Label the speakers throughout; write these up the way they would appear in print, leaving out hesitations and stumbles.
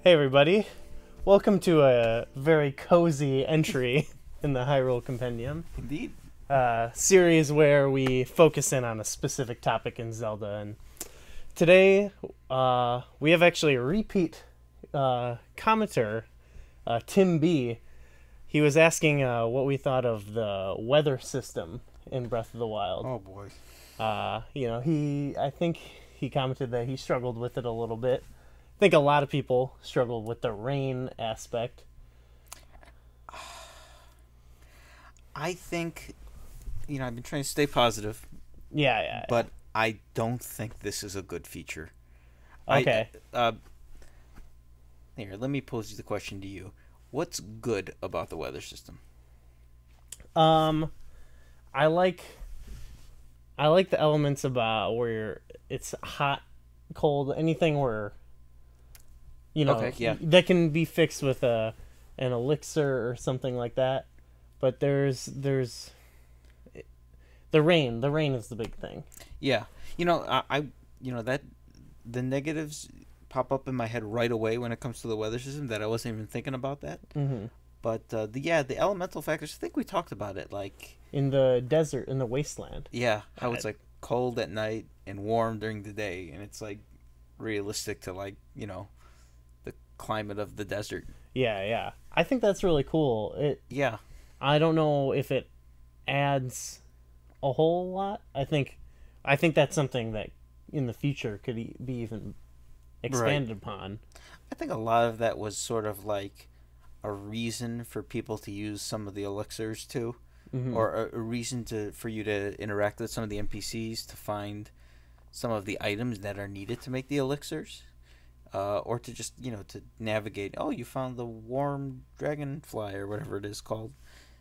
Speaker 1: Hey everybody, welcome to a very cozy entry in the Hyrule Compendium,
Speaker 2: Indeed.
Speaker 1: series where we focus in on a specific topic in Zelda. And today, we have actually a repeat commenter, Tim B. He was asking what we thought of the weather system in Breath of the Wild.
Speaker 2: Oh boy.
Speaker 1: I think he commented that he struggled with it a little bit. I think a lot of people struggle with the rain aspect.
Speaker 2: I think, I've been trying to stay positive,
Speaker 1: Yeah.
Speaker 2: but I don't think this is a good feature.
Speaker 1: Okay.
Speaker 2: Here, let me pose the question to you. What's good about the weather system?
Speaker 1: Um, I like the elements about where it's hot, cold, anything where
Speaker 2: Okay, yeah.
Speaker 1: that can be fixed with an elixir or something like that. But there's the rain. The rain is the big thing.
Speaker 2: Yeah. That the negatives pop up in my head right away when it comes to the weather system that I wasn't even thinking about that.
Speaker 1: Mm-hmm.
Speaker 2: But the elemental factors, I think we talked about it. Like,
Speaker 1: In the desert, in the wasteland.
Speaker 2: yeah, how it's like cold at night and warm during the day, and it's like realistic to the climate of the desert.
Speaker 1: Yeah. I think that's really cool.
Speaker 2: Yeah,
Speaker 1: I don't know if it adds a whole lot. I think that's something that in the future could be even expanded upon.
Speaker 2: I think a lot of that was sort of like a reason for people to use some of the elixirs too,
Speaker 1: Mm-hmm.
Speaker 2: or a reason for you to interact with some of the NPCs to find some of the items that are needed to make the elixirs. Or to just to navigate. Oh, you found the warm dragonfly or whatever it is called.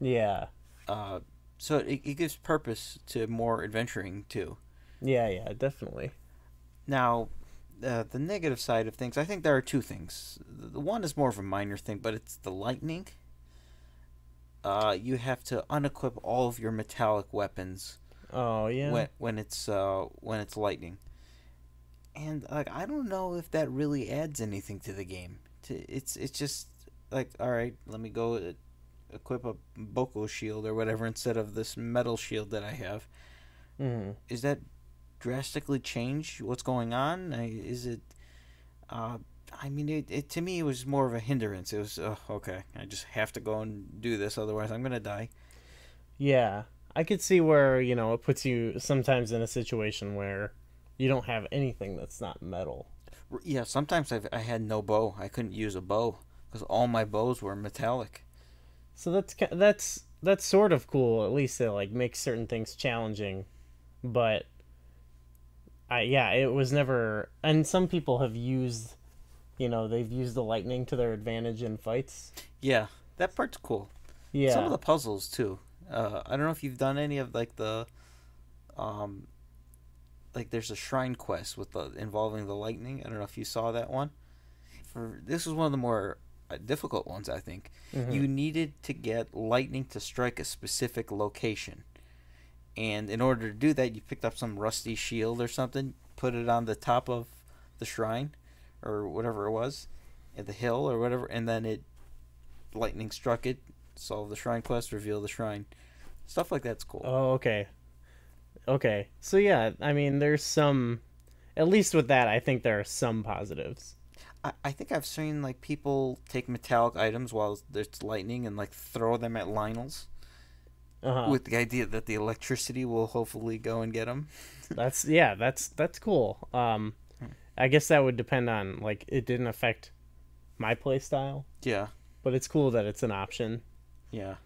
Speaker 1: Yeah.
Speaker 2: Uh, so it gives purpose to more adventuring too.
Speaker 1: Yeah, definitely.
Speaker 2: Now, the negative side of things, I think there are two things. The one is more of a minor thing, but it's the lightning. You have to unequip all of your metallic weapons
Speaker 1: Oh, yeah.
Speaker 2: when it's lightning, and like I don't know if that really adds anything to the game. It's just like, all right, let me go equip a Boko shield or whatever instead of this metal shield that I have.
Speaker 1: Mm-hmm.
Speaker 2: Is that drastically change what's going on? Is it? I mean, it to me it was more of a hindrance. It was okay. I just have to go and do this, otherwise I'm gonna die.
Speaker 1: Yeah. I could see where, it puts you sometimes in a situation where you don't have anything that's not metal.
Speaker 2: Yeah, sometimes I had no bow. I couldn't use a bow because all my bows were metallic.
Speaker 1: So that's sort of cool. At least it like makes certain things challenging, but it was never. And some people have used, they've used the lightning to their advantage in fights.
Speaker 2: Yeah, that part's cool. Some of
Speaker 1: Yeah.
Speaker 2: the puzzles too. I don't know if you've done any of um, like there's a shrine quest with the involving the lightning. I don't know if you saw that one. This was one of the more difficult ones, I think.
Speaker 1: Mm-hmm.
Speaker 2: You needed to get lightning to strike a specific location, and in order to do that, you picked up some rusty shield or something, put it on the top of the shrine, or whatever it was, at the hill or whatever, and then lightning struck it, solve the shrine quest, reveal the shrine. Stuff like that's cool.
Speaker 1: Oh, okay. Okay. So yeah, I mean, there's some. At least with that, I think there are some positives.
Speaker 2: I think I've seen like people take metallic items while there's lightning and like throw them at Lionels
Speaker 1: Uh huh.
Speaker 2: with the idea that the electricity will hopefully go and get them.
Speaker 1: That's cool. I guess that would depend on like it didn't affect my play style,
Speaker 2: Yeah,
Speaker 1: but it's cool that it's an option.
Speaker 2: yeah.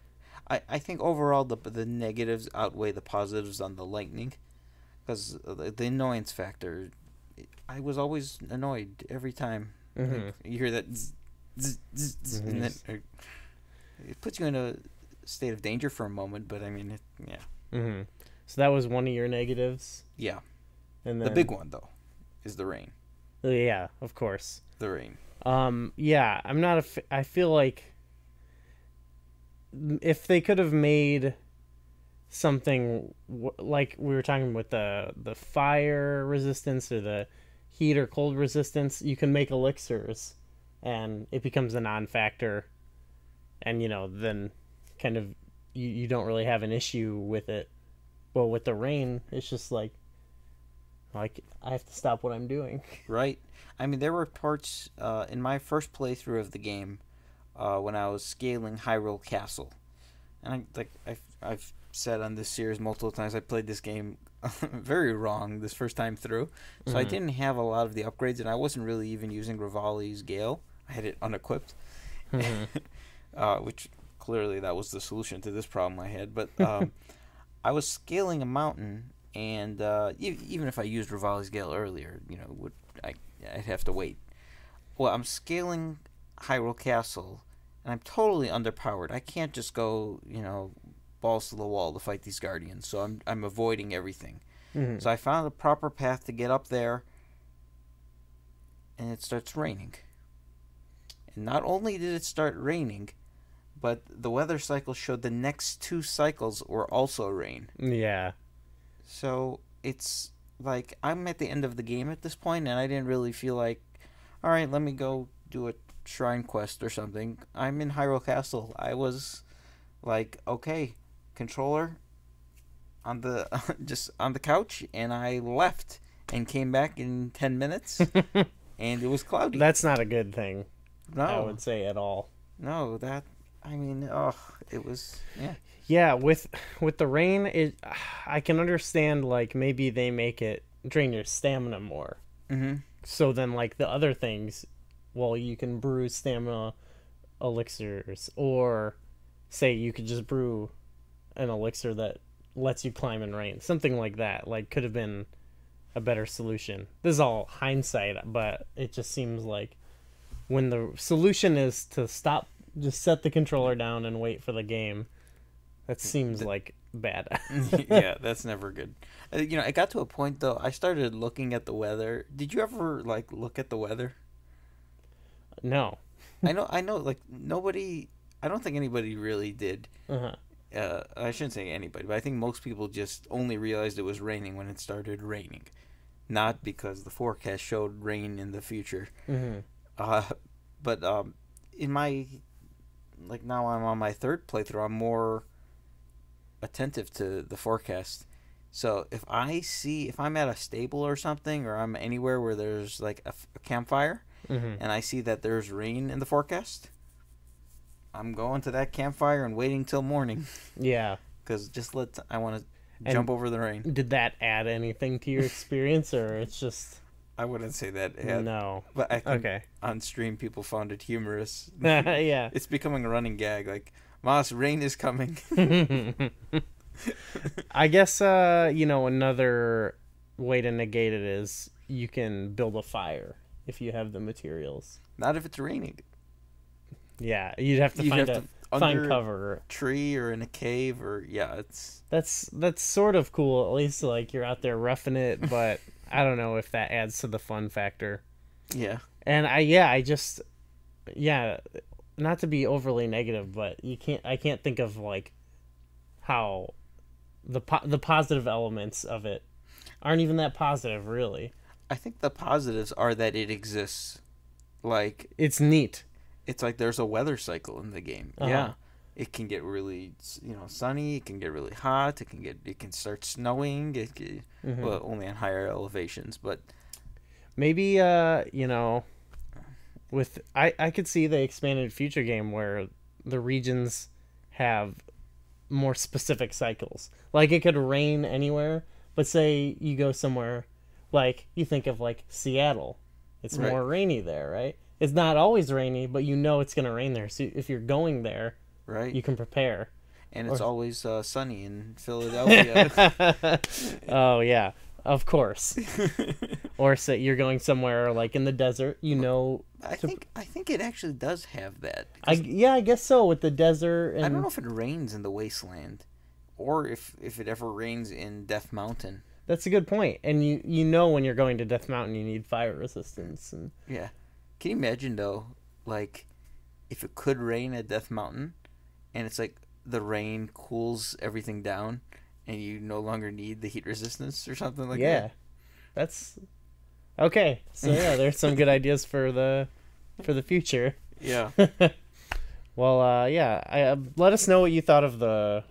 Speaker 2: I think overall the negatives outweigh the positives on the lightning because the annoyance factor. I was always annoyed every time.
Speaker 1: Mm-hmm.
Speaker 2: Like, you hear that, zzz, zzz, zzz, zzz, and then it puts you in a state of danger for a moment. But I mean, yeah,
Speaker 1: Mm-hmm. So that was one of your negatives,
Speaker 2: yeah.
Speaker 1: and
Speaker 2: The
Speaker 1: then
Speaker 2: big one though is the rain.
Speaker 1: yeah, of course.
Speaker 2: The rain.
Speaker 1: Yeah, I'm not I feel like if they could have made something like we were talking with the fire resistance or the heat or cold resistance, you can make elixirs and it becomes a non-factor, and then kind of you don't really have an issue with it. Well, with the rain, it's just like I have to stop what I'm doing.
Speaker 2: Right. I mean, there were parts in my first playthrough of the game when I was scaling Hyrule Castle, and I've said on this series multiple times I played this game very wrong this first time through, so I didn't have a lot of the upgrades, and I wasn't really even using Rivali's Gale. I had it unequipped, which clearly that was the solution to this problem I had. But I was scaling a mountain, and even if I used Rivali's Gale earlier, I'd have to wait. Well, I'm scaling Hyrule Castle, and I'm totally underpowered. I can't just go, balls to the wall to fight these guardians, so I'm avoiding everything. So I found a proper path to get up there, and it starts raining. And not only did it start raining, but the weather cycle showed the next 2 cycles were also rain.
Speaker 1: Yeah.
Speaker 2: So it's like I'm at the end of the game at this point, and I didn't really feel like, all right, let me go do a shrine quest or something. I'm in Hyrule Castle. I was like, okay, controller on the just on the couch, and I left and came back in 10 minutes, and it was cloudy.
Speaker 1: That's not a good thing.
Speaker 2: No,
Speaker 1: I would say at all.
Speaker 2: No, it was, yeah.
Speaker 1: Yeah, with the rain, I can understand, like, maybe they make it drain your stamina more. So then, like, the other things, well, you can brew stamina elixirs, or say you could just brew an elixir that lets you climb in rain. Something like that, like, could have been a better solution. This is all hindsight, but it just seems like when the solution is to stop, just set the controller down and wait for the game, that seems like bad.
Speaker 2: Yeah, that's never good. It got to a point, though, I started looking at the weather. Did you ever, like, look at the weather?
Speaker 1: No.
Speaker 2: I know, like, nobody, I don't think anybody really did. I shouldn't say anybody, but I think most people just only realized it was raining when it started raining. Not because the forecast showed rain in the future. But in my, like, now I'm on my 3rd playthrough, I'm more attentive to the forecast. So if I'm at a stable or something, or I'm anywhere where there's like a campfire, and I see that there's rain in the forecast, I'm going to that campfire and waiting till morning.
Speaker 1: Yeah.
Speaker 2: Because I want to jump over the rain.
Speaker 1: Did that add anything to your experience, or it's just...
Speaker 2: I wouldn't say that.
Speaker 1: No.
Speaker 2: But I think on stream people found it humorous.
Speaker 1: Yeah.
Speaker 2: It's becoming a running gag. Like, Moss, rain is coming.
Speaker 1: I guess, another way to negate it is you can build a fire if you have the materials.
Speaker 2: Not if it's raining.
Speaker 1: Yeah, you'd have to find cover.
Speaker 2: A tree or in a cave, or it's...
Speaker 1: That's sort of cool. At least, like, you're out there roughing it, but I don't know if that adds to the fun factor.
Speaker 2: Yeah.
Speaker 1: And not to be overly negative, but I can't think of, like, how the positive elements of it aren't even that positive, really.
Speaker 2: I think the positives are that it exists. Like,
Speaker 1: it's neat.
Speaker 2: It's like there's a weather cycle in the game. Yeah. It can get really, sunny. It can get really hot. It can start snowing. Well, only on higher elevations, but
Speaker 1: maybe with I could see the expanded future game where the regions have more specific cycles. Like, it could rain anywhere, but say you go somewhere, like, you think of, like, Seattle. It's more rainy there, right? It's not always rainy, but it's going to rain there. So if you're going there, you can prepare.
Speaker 2: And it's always sunny in Philadelphia.
Speaker 1: Oh, yeah, of course. Or say you're going somewhere like in the desert,
Speaker 2: I think it actually does have that.
Speaker 1: I guess so, with the desert. And...
Speaker 2: I don't know if it rains in the wasteland, or if it ever rains in Death Mountain.
Speaker 1: That's a good point. And when you're going to Death Mountain, you need fire resistance. And
Speaker 2: yeah. Can you imagine, though, like, if it could rain at Death Mountain, and it's like the rain cools everything down, and you no longer need the heat resistance or something like that?
Speaker 1: Yeah. That's... Okay. So, yeah, there's some good ideas for the for the future.
Speaker 2: Yeah.
Speaker 1: Well, yeah. Let us know what you thought of the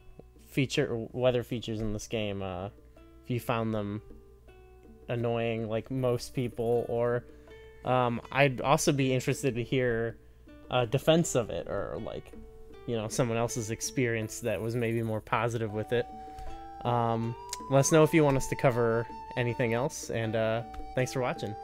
Speaker 1: weather features in this game. If you found them annoying like most people, or I'd also be interested to hear a defense of it, or like, someone else's experience that was maybe more positive with it. Let us know if you want us to cover anything else, and thanks for watching.